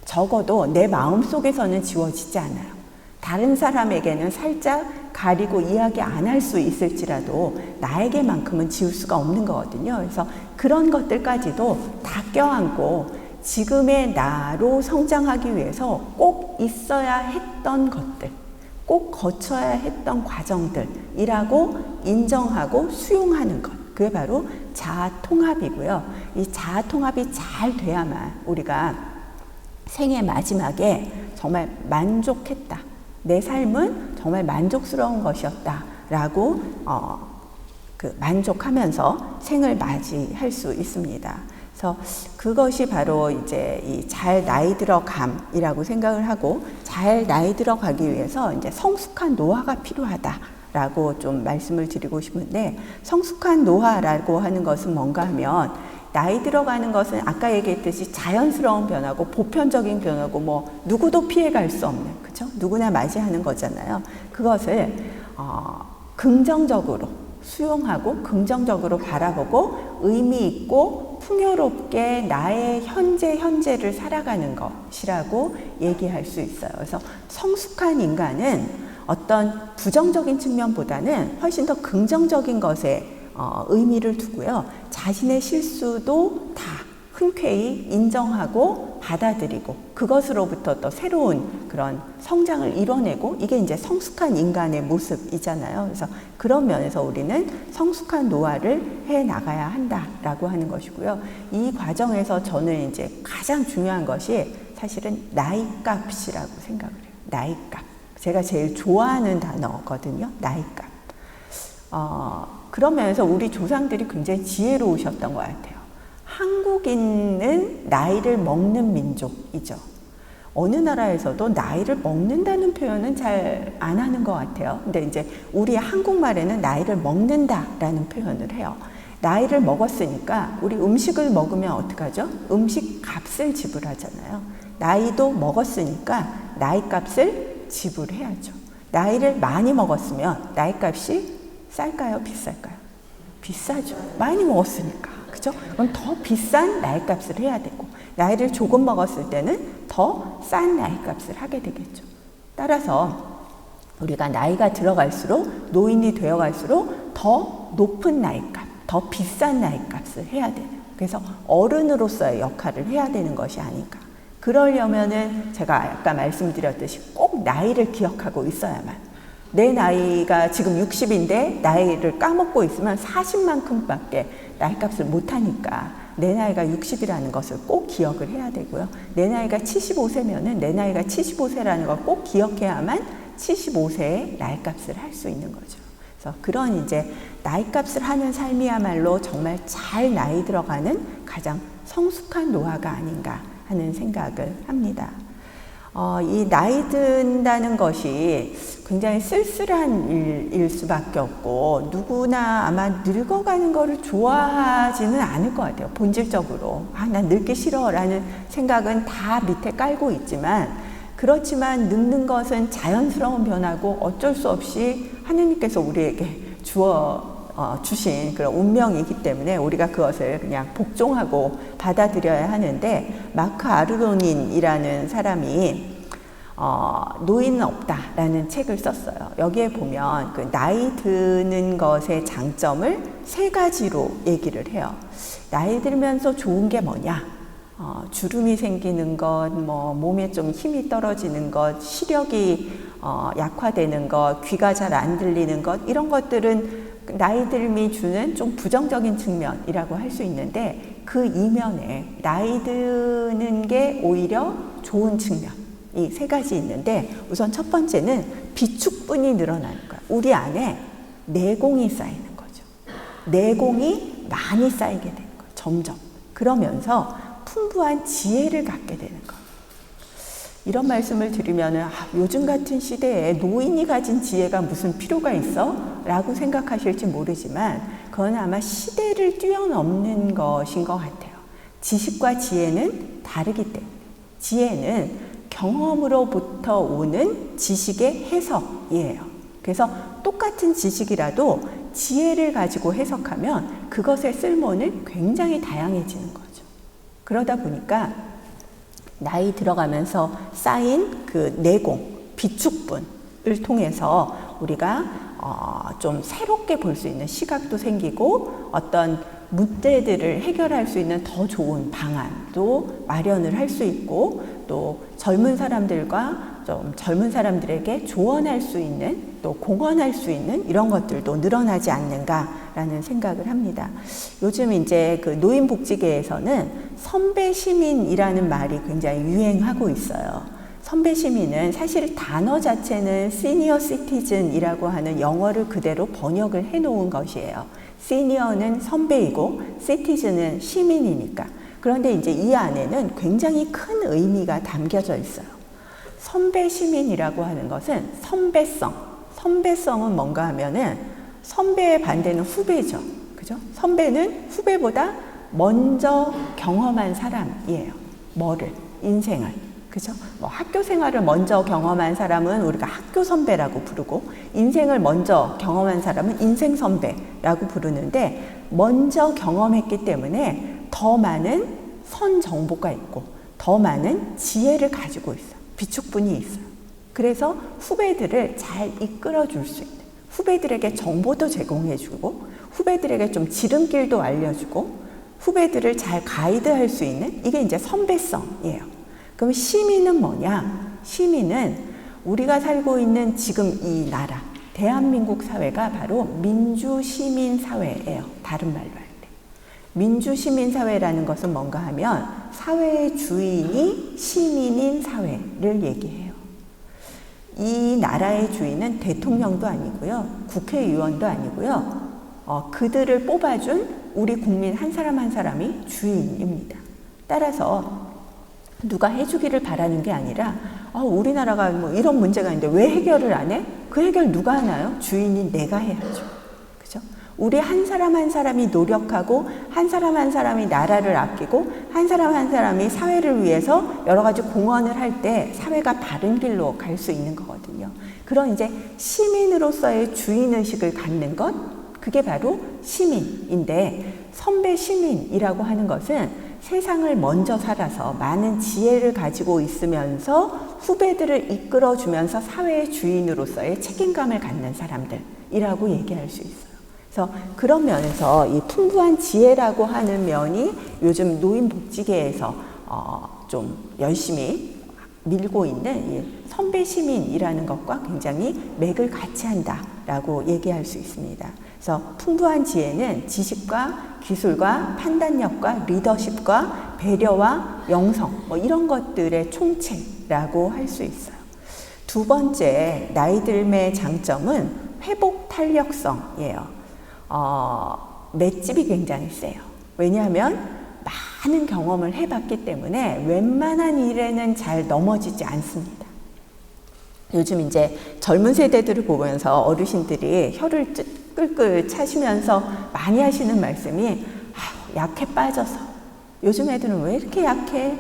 적어도 내 마음 속에서는 지워지지 않아요. 다른 사람에게는 살짝 가리고 이야기 안 할 수 있을지라도 나에게만큼은 지울 수가 없는 거거든요. 그래서 그런 것들까지도 다 껴안고 지금의 나로 성장하기 위해서 꼭 있어야 했던 것들, 꼭 거쳐야 했던 과정들이라고 인정하고 수용하는 것, 그게 바로 자아 통합이고요. 이 자아 통합이 잘 돼야만 우리가 생의 마지막에 정말 만족했다, 내 삶은 정말 만족스러운 것이었다 라고 만족하면서 생을 맞이할 수 있습니다. 그래서 그것이 바로 이제 이 잘 나이 들어감이라고 생각을 하고, 잘 나이 들어가기 위해서 이제 성숙한 노화가 필요하다라고 좀 말씀을 드리고 싶은데, 성숙한 노화라고 하는 것은 뭔가 하면, 나이 들어가는 것은 아까 얘기했듯이 자연스러운 변화고 보편적인 변화고 누구도 피해갈 수 없는, 그렇죠? 누구나 맞이하는 거잖아요. 그것을 긍정적으로 수용하고 긍정적으로 바라보고 의미 있고 풍요롭게 나의 현재를 살아가는 것이라고 얘기할 수 있어요. 그래서 성숙한 인간은 어떤 부정적인 측면보다는 훨씬 더 긍정적인 것에 의미를 두고요. 자신의 실수도 다 흔쾌히 인정하고 받아들이고 그것으로부터 또 새로운 그런 성장을 이뤄내고, 이게 이제 성숙한 인간의 모습이잖아요. 그래서 그런 면에서 우리는 성숙한 노화를 해 나가야 한다라고 하는 것이고요. 이 과정에서 저는 이제 가장 중요한 것이 사실은 나이값이라고 생각을 해요. 나이값. 제가 제일 좋아하는 단어거든요. 나이값. 그런 면에서 우리 조상들이 굉장히 지혜로우셨던 것 같아요. 한국인은 나이를 먹는 민족이죠. 어느 나라에서도 나이를 먹는다는 표현은 잘 안 하는 것 같아요. 근데 이제 우리 한국말에는 나이를 먹는다라는 표현을 해요. 나이를 먹었으니까 우리 음식을 먹으면 어떡하죠? 음식 값을 지불하잖아요. 나이도 먹었으니까 나이 값을 지불해야죠. 나이를 많이 먹었으면 나이 값이 쌀까요? 비쌀까요? 비싸죠. 많이 먹었으니까. 그죠? 그럼 더 비싼 나이 값을 해야 되고, 나이를 조금 먹었을 때는 더 싼 나이 값을 하게 되겠죠. 따라서 우리가 나이가 들어갈수록, 노인이 되어갈수록 더 높은 나이 값, 더 비싼 나이 값을 해야 돼요. 그래서 어른으로서의 역할을 해야 되는 것이 아닌가. 그러려면은 제가 아까 말씀드렸듯이 꼭 나이를 기억하고 있어야만, 내 나이가 지금 60인데 나이를 까먹고 있으면 40만큼밖에 나이값을 못하니까 내 나이가 60이라는 것을 꼭 기억을 해야 되고요. 내 나이가 75세면은 내 나이가 75세라는 걸 꼭 기억해야만 75세에 나이값을 할 수 있는 거죠. 그래서 그런 이제 나이값을 하는 삶이야말로 정말 잘 나이 들어가는 가장 성숙한 노화가 아닌가 하는 생각을 합니다. 이 나이 든다는 것이 굉장히 쓸쓸한 일일 수밖에 없고, 누구나 아마 늙어가는 거를 좋아하지는 않을 것 같아요. 본질적으로 난 늙기 싫어 라는 생각은 다 밑에 깔고 있지만, 그렇지만 늙는 것은 자연스러운 변화고 어쩔 수 없이 하느님께서 우리에게 주신 그런 운명이기 때문에 우리가 그것을 그냥 복종하고 받아들여야 하는데, 마크 아르노닌이라는 사람이 노인은 없다라는 책을 썼어요. 여기에 보면 그 나이 드는 것의 장점을 3가지로 얘기를 해요. 나이 들면서 좋은 게 뭐냐? 주름이 생기는 것, 뭐 몸에 좀 힘이 떨어지는 것, 시력이 약화되는 것, 귀가 잘 안 들리는 것, 이런 것들은 나이 들미 주는 좀 부정적인 측면이라고 할 수 있는데, 그 이면에 나이 드는 게 오히려 좋은 측면, 이 세 가지 있는데, 우선 첫 번째는 비축분이 늘어나는 거야. 우리 안에 내공이 쌓이는 거죠. 내공이 많이 쌓이게 되는 거예요. 점점. 그러면서 풍부한 지혜를 갖게 되는 거. 이런 말씀을 드리면은 요즘 같은 시대에 노인이 가진 지혜가 무슨 필요가 있어? 라고 생각하실지 모르지만, 그건 아마 시대를 뛰어넘는 것인 것 같아요. 지식과 지혜는 다르기 때문에. 지혜는 경험으로부터 오는 지식의 해석이에요. 그래서 똑같은 지식이라도 지혜를 가지고 해석하면 그것의 쓸모는 굉장히 다양해지는 거죠. 그러다 보니까 나이 들어가면서 쌓인 그 내공, 비축분을 통해서 우리가 좀 새롭게 볼 수 있는 시각도 생기고, 어떤 문제들을 해결할 수 있는 더 좋은 방안도 마련을 할 수 있고, 또 젊은 사람들과 좀 젊은 사람들에게 조언할 수 있는, 또 공헌할 수 있는 이런 것들도 늘어나지 않는가라는 생각을 합니다. 요즘 이제 그 노인복지계에서는 선배 시민이라는 말이 굉장히 유행하고 있어요. 선배 시민은 사실 단어 자체는 시니어 시티즌이라고 하는 영어를 그대로 번역을 해 놓은 것이에요. 시니어는 선배이고 시티즌은 시민이니까. 그런데 이제 이 안에는 굉장히 큰 의미가 담겨져 있어요. 선배 시민이라고 하는 것은 선배성. 선배성은 뭔가 하면은 선배의 반대는 후배죠. 그죠? 선배는 후배보다 먼저 경험한 사람이에요. 뭐를? 인생을. 그죠? 뭐 학교 생활을 먼저 경험한 사람은 우리가 학교 선배라고 부르고, 인생을 먼저 경험한 사람은 인생 선배라고 부르는데, 먼저 경험했기 때문에 더 많은 선 정보가 있고 더 많은 지혜를 가지고 있어요. 비축분이 있어요. 그래서 후배들을 잘 이끌어 줄 수 있는, 후배들에게 정보도 제공해 주고, 후배들에게 좀 지름길도 알려주고, 후배들을 잘 가이드할 수 있는, 이게 이제 선배성이에요. 그럼 시민은 뭐냐? 시민은 우리가 살고 있는 지금 이 나라, 대한민국 사회가 바로 민주시민사회예요. 다른 말로 할 때. 민주시민사회라는 것은 뭔가 하면 사회의 주인이 시민인 사회를 얘기해요. 이 나라의 주인은 대통령도 아니고요, 국회의원도 아니고요, 그들을 뽑아준 우리 국민 한 사람 한 사람이 주인입니다. 따라서 누가 해주기를 바라는 게 아니라, 우리나라가 뭐 이런 문제가 있는데 왜 해결을 안 해? 그 해결 누가 하나요? 주인인 내가 해야죠. 그죠? 우리 한 사람 한 사람이 노력하고, 한 사람 한 사람이 나라를 아끼고, 한 사람 한 사람이 사회를 위해서 여러 가지 공헌을 할 때 사회가 바른 길로 갈 수 있는 거거든요. 그런 이제 시민으로서의 주인의식을 갖는 것, 그게 바로 시민인데, 선배 시민이라고 하는 것은 세상을 먼저 살아서 많은 지혜를 가지고 있으면서 후배들을 이끌어주면서 사회의 주인으로서의 책임감을 갖는 사람들이라고 얘기할 수 있어요. 그래서 그런 면에서 이 풍부한 지혜라고 하는 면이 요즘 노인복지계에서 좀 열심히 밀고 있는 이 선배 시민이라는 것과 굉장히 맥을 같이 한다라고 얘기할 수 있습니다. 그래서 풍부한 지혜는 지식과 기술과 판단력과 리더십과 배려와 영성, 뭐 이런 것들의 총체라고 할 수 있어요. 두 번째, 나이 들매의 장점은 회복 탄력성이에요. 맷집이 굉장히 세요. 왜냐하면 많은 경험을 해봤기 때문에 웬만한 일에는 잘 넘어지지 않습니다. 요즘 이제 젊은 세대들을 보면서 어르신들이 혀를 끌끌 차시면서 많이 하시는 말씀이, 약해 빠져서, 요즘 애들은 왜 이렇게 약해?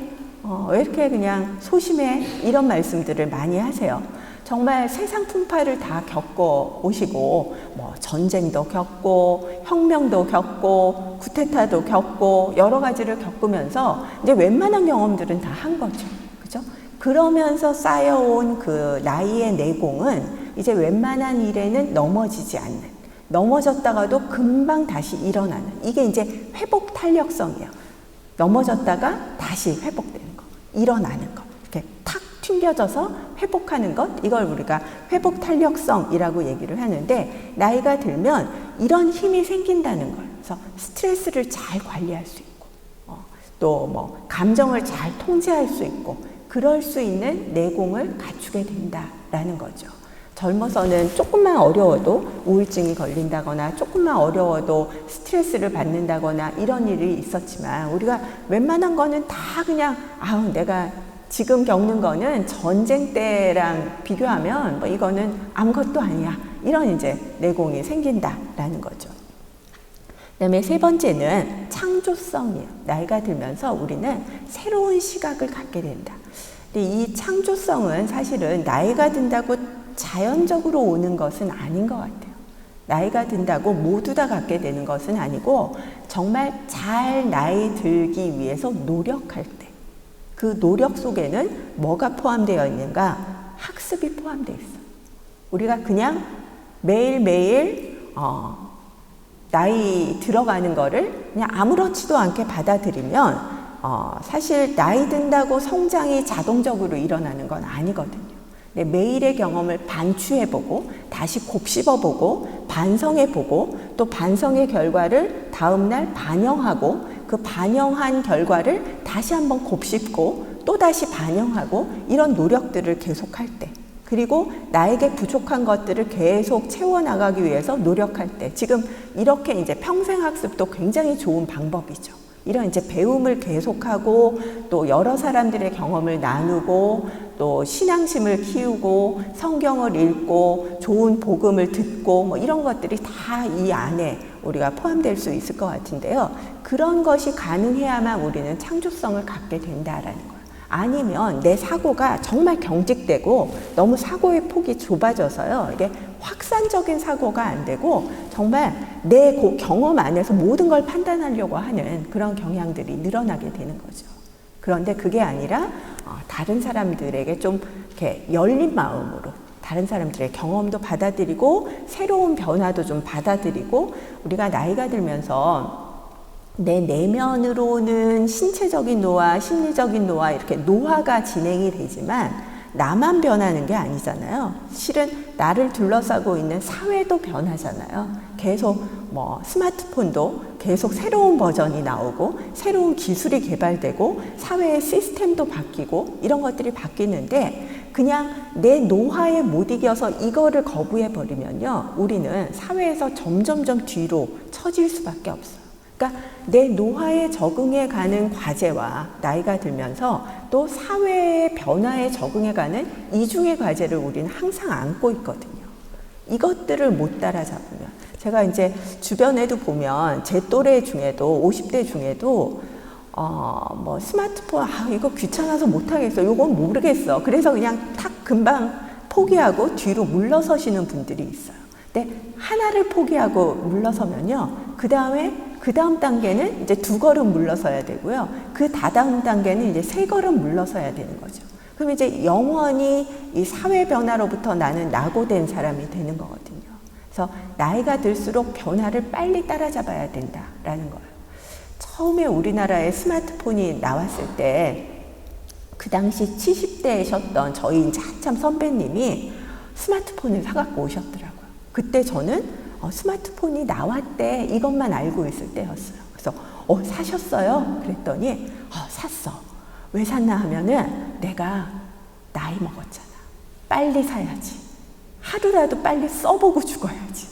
왜 이렇게 그냥 소심해? 이런 말씀들을 많이 하세요. 정말 세상 풍파를 다 겪어 오시고, 뭐 전쟁도 겪고, 혁명도 겪고, 쿠데타도 겪고, 여러 가지를 겪으면서 이제 웬만한 경험들은 다 한 거죠. 그죠? 그러면서 쌓여온 그 나이의 내공은 이제 웬만한 일에는 넘어지지 않는, 넘어졌다가도 금방 다시 일어나는, 이게 이제 회복 탄력성이에요. 넘어졌다가 다시 회복되는 거, 일어나는 거, 이렇게 탁 튕겨져서 회복하는 것, 이걸 우리가 회복 탄력성이라고 얘기를 하는데, 나이가 들면 이런 힘이 생긴다는 거예요. 그래서 스트레스를 잘 관리할 수 있고, 또 뭐 감정을 잘 통제할 수 있고, 그럴 수 있는 내공을 갖추게 된다라는 거죠. 젊어서는 조금만 어려워도 우울증이 걸린다거나 조금만 어려워도 스트레스를 받는다거나 이런 일이 있었지만, 우리가 웬만한 거는 다 그냥 내가 지금 겪는 거는 전쟁 때랑 비교하면 뭐 이거는 아무것도 아니야, 이런 이제 내공이 생긴다라는 거죠. 그다음에 세 번째는 창조성이에요. 나이가 들면서 우리는 새로운 시각을 갖게 된다. 근데 이 창조성은 사실은 나이가 든다고 자연적으로 오는 것은 아닌 것 같아요. 나이가 든다고 모두 다 갖게 되는 것은 아니고, 정말 잘 나이 들기 위해서 노력할 때, 그 노력 속에는 뭐가 포함되어 있는가? 학습이 포함되어 있어요. 우리가 그냥 매일매일 나이 들어가는 거를 그냥 아무렇지도 않게 받아들이면 사실 나이 든다고 성장이 자동적으로 일어나는 건 아니거든요. 매일의 경험을 반추해보고 다시 곱씹어보고 반성해보고, 또 반성의 결과를 다음날 반영하고, 그 반영한 결과를 다시 한번 곱씹고 또 다시 반영하고, 이런 노력들을 계속할 때, 그리고 나에게 부족한 것들을 계속 채워나가기 위해서 노력할 때, 지금 이렇게 이제 평생학습도 굉장히 좋은 방법이죠. 이런 이제 배움을 계속하고, 또 여러 사람들의 경험을 나누고, 또 신앙심을 키우고, 성경을 읽고, 좋은 복음을 듣고, 뭐 이런 것들이 다 이 안에 우리가 포함될 수 있을 것 같은데요. 그런 것이 가능해야만 우리는 창조성을 갖게 된다라는 거예요. 아니면 내 사고가 정말 경직되고 너무 사고의 폭이 좁아져서요, 이게 확산적인 사고가 안 되고 정말 내 경험 안에서 모든 걸 판단하려고 하는 그런 경향들이 늘어나게 되는 거죠. 그런데 그게 아니라 다른 사람들에게 좀 이렇게 열린 마음으로 다른 사람들의 경험도 받아들이고, 새로운 변화도 좀 받아들이고, 우리가 나이가 들면서 내 내면으로는 신체적인 노화, 심리적인 노화, 이렇게 노화가 진행이 되지만 나만 변하는 게 아니잖아요. 실은 나를 둘러싸고 있는 사회도 변하잖아요. 계속 뭐 스마트폰도 계속 새로운 버전이 나오고, 새로운 기술이 개발되고, 사회의 시스템도 바뀌고, 이런 것들이 바뀌는데, 그냥 내 노화에 못 이겨서 이거를 거부해 버리면요, 우리는 사회에서 점점점 뒤로 처질 수밖에 없어요. 그러니까 내 노화에 적응해 가는 과제와 나이가 들면서 또 사회의 변화에 적응해 가는 이중의 과제를 우리는 항상 안고 있거든요. 이것들을 못 따라잡으면, 제가 이제 주변에도 보면 제 또래 중에도 50대 중에도 뭐 스마트폰 이거 귀찮아서 못 하겠어, 이건 모르겠어, 그래서 그냥 탁 금방 포기하고 뒤로 물러서시는 분들이 있어요. 근데 하나를 포기하고 물러서면요, 그 다음 단계는 이제 2걸음 물러서야 되고요, 그 다다음 단계는 이제 3걸음 물러서야 되는 거죠. 그럼 이제 영원히 이 사회 변화로부터 나는 낙오된 사람이 되는 거거든요. 그래서 나이가 들수록 변화를 빨리 따라잡아야 된다라는 거예요. 처음에 우리나라에 스마트폰이 나왔을 때 그 당시 70대이셨던 저희 이제 한참 선배님이 스마트폰을 사갖고 오셨더라고요. 그때 저는 스마트폰이 나왔대, 이것만 알고 있을 때였어요. 그래서 사셨어요? 그랬더니 샀어. 왜 샀나 하면은 내가 나이 먹었잖아, 빨리 사야지, 하루라도 빨리 써보고 죽어야지.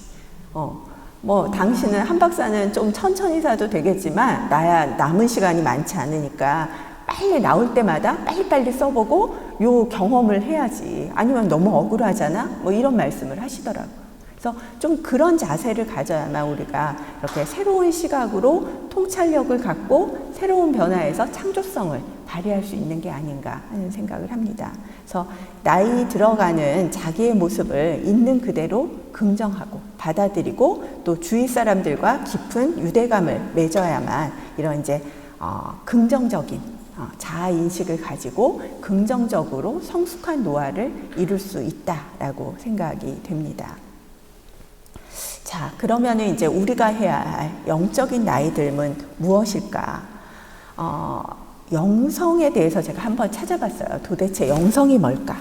뭐 당신은 한 박사는 좀 천천히 사도 되겠지만 나야 남은 시간이 많지 않으니까 빨리 나올 때마다 빨리빨리 써보고 요 경험을 해야지, 아니면 너무 억울하잖아, 뭐 이런 말씀을 하시더라고요. 그래서 좀 그런 자세를 가져야만 우리가 이렇게 새로운 시각으로 통찰력을 갖고 새로운 변화에서 창조성을 발휘할 수 있는 게 아닌가 하는 생각을 합니다. 그래서 나이 들어가는 자기의 모습을 있는 그대로 긍정하고 받아들이고, 또 주위 사람들과 깊은 유대감을 맺어야만 이런 이제 긍정적인 자아 인식을 가지고 긍정적으로 성숙한 노화를 이룰 수 있다라고 생각이 됩니다. 자, 그러면은 이제 우리가 해야 할 영적인 나이 듦은 무엇일까? 영성에 대해서 제가 한번 찾아봤어요. 도대체 영성이 뭘까?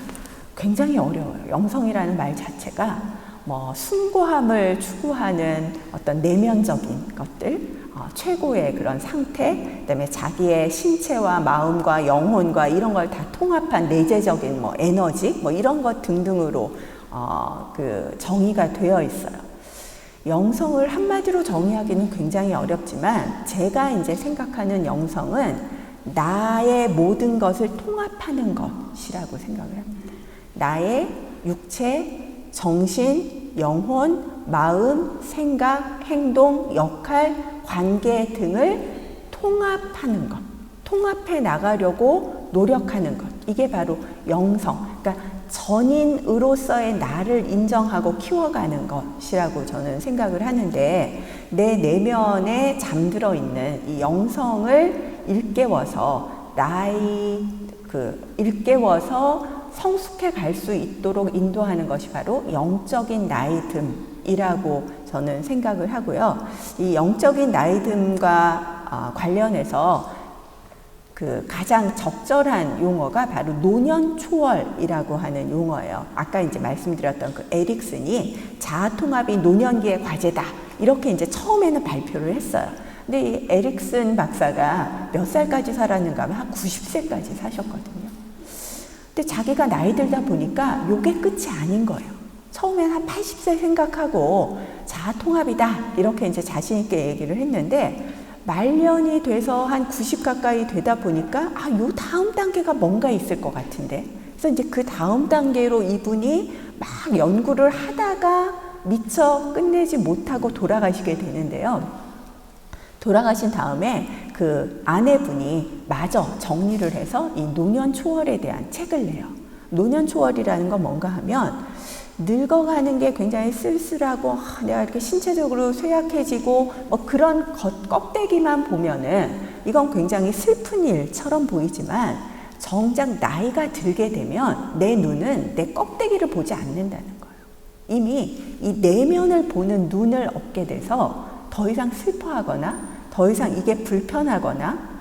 굉장히 어려워요. 영성이라는 말 자체가 뭐 숭고함을 추구하는 어떤 내면적인 것들, 최고의 그런 상태, 그다음에 자기의 신체와 마음과 영혼과 이런 걸 다 통합한 내재적인 뭐 에너지, 뭐 이런 것 등등으로 그 정의가 되어 있어요. 영성을 한마디로 정의하기는 굉장히 어렵지만 제가 이제 생각하는 영성은 나의 모든 것을 통합하는 것이라고 생각을 합니다. 나의 육체, 정신, 영혼, 마음, 생각, 행동, 역할, 관계 등을 통합하는 것, 통합해 나가려고 노력하는 것, 이게 바로 영성, 그러니까 전인으로서의 나를 인정하고 키워가는 것이라고 저는 생각을 하는데, 내 내면에 잠들어 있는 이 영성을 일깨워서 일깨워서 성숙해 갈 수 있도록 인도하는 것이 바로 영적인 나이듦이라고 저는 생각을 하고요. 이 영적인 나이듦과 관련해서 그 가장 적절한 용어가 바로 노년초월이라고 하는 용어예요. 아까 이제 말씀드렸던 그 에릭슨이 자아통합이 노년기의 과제다, 이렇게 이제 처음에는 발표를 했어요. 근데 이 에릭슨 박사가 몇 살까지 살았는가 하면 한 90세까지 사셨거든요. 근데 자기가 나이 들다 보니까 요게 끝이 아닌 거예요. 처음엔 한 80세 생각하고 자아통합이다, 이렇게 이제 자신 있게 얘기를 했는데, 말년이 돼서 한 90 가까이 되다 보니까 요 다음 단계가 뭔가 있을 것 같은데, 그래서 이제 그 다음 단계로 이분이 막 연구를 하다가 미처 끝내지 못하고 돌아가시게 되는데요. 돌아가신 다음에 그 아내분이 마저 정리를 해서 이 노년초월에 대한 책을 내요. 노년초월이라는 건 뭔가 하면, 늙어가는 게 굉장히 쓸쓸하고 내가 이렇게 신체적으로 쇠약해지고 뭐 그런 껍데기만 보면은 이건 굉장히 슬픈 일처럼 보이지만, 정작 나이가 들게 되면 내 눈은 내 껍데기를 보지 않는다는 거예요. 이미 이 내면을 보는 눈을 얻게 돼서 더 이상 슬퍼하거나 더 이상 이게 불편하거나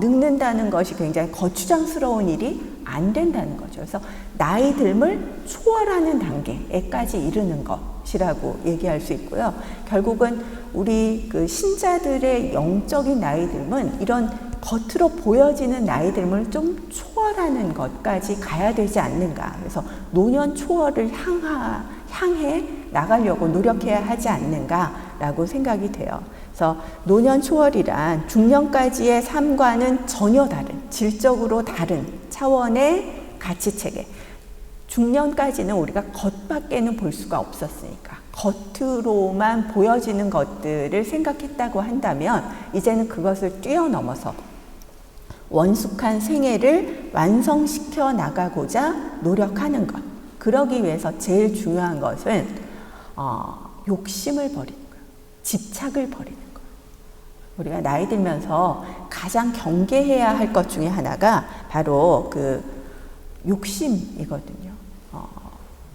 늙는다는 것이 굉장히 거추장스러운 일이 안 된다는 거죠. 그래서 나이 듦을 초월하는 단계에까지 이르는 것이라고 얘기할 수 있고요. 결국은 우리 그 신자들의 영적인 나이 듦은 이런 겉으로 보여지는 나이 듦을 좀 초월하는 것까지 가야 되지 않는가. 그래서 노년 초월을 향해 나가려고 노력해야 하지 않는가라고 생각이 돼요. 그래서 노년 초월이란 중년까지의 삶과는 전혀 다른, 질적으로 다른 차원의 가치체계. 중년까지는 우리가 겉밖에는 볼 수가 없었으니까 겉으로만 보여지는 것들을 생각했다고 한다면, 이제는 그것을 뛰어넘어서 원숙한 생애를 완성시켜 나가고자 노력하는 것. 그러기 위해서 제일 중요한 것은 욕심을 버리는 거예요. 집착을 버리는 거예요. 우리가 나이 들면서 가장 경계해야 할 것 중에 하나가 바로 그 욕심이거든요.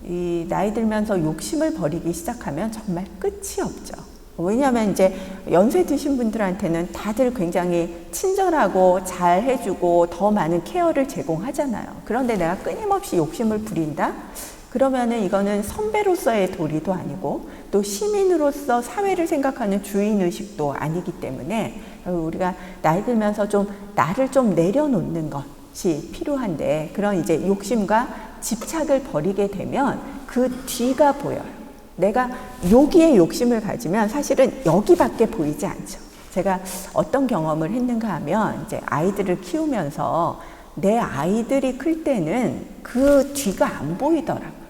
이 나이 들면서 욕심을 버리기 시작하면 정말 끝이 없죠. 왜냐하면 이제 연세 드신 분들한테는 다들 굉장히 친절하고 잘 해주고 더 많은 케어를 제공하잖아요. 그런데 내가 끊임없이 욕심을 부린다? 그러면은 이거는 선배로서의 도리도 아니고 또 시민으로서 사회를 생각하는 주인의식도 아니기 때문에 우리가 나이 들면서 좀 나를 좀 내려놓는 것이 필요한데, 그런 이제 욕심과 집착을 버리게 되면 그 뒤가 보여요. 내가 여기에 욕심을 가지면 사실은 여기밖에 보이지 않죠. 제가 어떤 경험을 했는가 하면, 이제 아이들을 키우면서 내 아이들이 클 때는 그 뒤가 안 보이더라고요.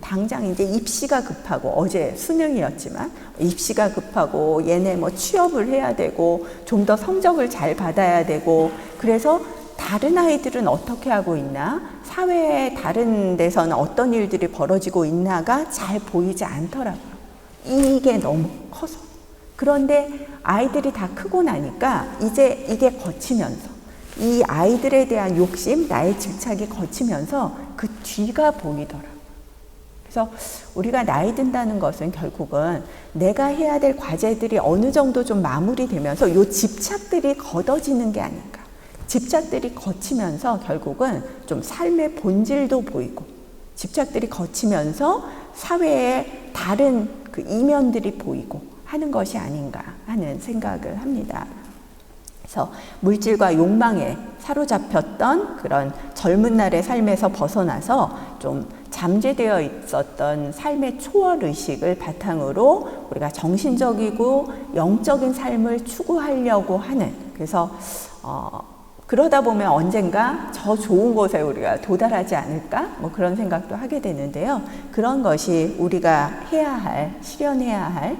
당장 이제 입시가 급하고, 어제 수능이었지만 입시가 급하고 얘네 뭐 취업을 해야 되고 좀 더 성적을 잘 받아야 되고, 그래서 다른 아이들은 어떻게 하고 있나, 사회의 다른 데서는 어떤 일들이 벌어지고 있나가 잘 보이지 않더라고요. 이게 너무 커서. 그런데 아이들이 다 크고 나니까 이제 이게 거치면서, 이 아이들에 대한 욕심, 나의 집착이 거치면서 그 뒤가 보이더라고요. 그래서 우리가 나이 든다는 것은 결국은 내가 해야 될 과제들이 어느 정도 좀 마무리되면서 요 집착들이 걷어지는 게 아닌가. 집착들이 거치면서 결국은 좀 삶의 본질도 보이고, 집착들이 거치면서 사회의 다른 그 이면들이 보이고 하는 것이 아닌가 하는 생각을 합니다. 그래서 물질과 욕망에 사로잡혔던 그런 젊은 날의 삶에서 벗어나서 좀 잠재되어 있었던 삶의 초월 의식을 바탕으로 우리가 정신적이고 영적인 삶을 추구하려고 하는, 그래서 그러다 보면 언젠가 저 좋은 곳에 우리가 도달하지 않을까? 뭐 그런 생각도 하게 되는데요. 그런 것이 우리가 해야 할, 실현해야 할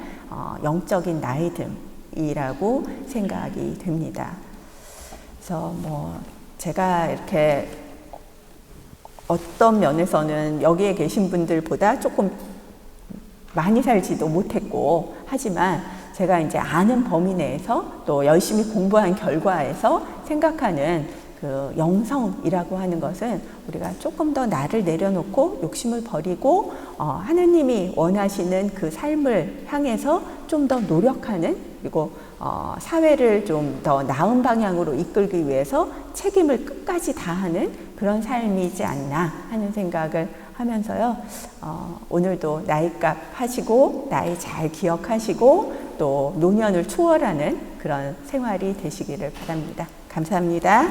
영적인 나이듦이라고 생각이 됩니다. 그래서 뭐 제가 이렇게 어떤 면에서는 여기에 계신 분들보다 조금 많이 살지도 못했고, 하지만 제가 이제 아는 범위 내에서 또 열심히 공부한 결과에서 생각하는 그 영성이라고 하는 것은 우리가 조금 더 나를 내려놓고 욕심을 버리고 하나님이 원하시는 그 삶을 향해서 좀 더 노력하는, 그리고 사회를 좀 더 나은 방향으로 이끌기 위해서 책임을 끝까지 다하는 그런 삶이지 않나 하는 생각을 하면서요. 오늘도 나이값 하시고 나이 잘 기억하시고 또 노년을 초월하는 그런 생활이 되시기를 바랍니다. 감사합니다.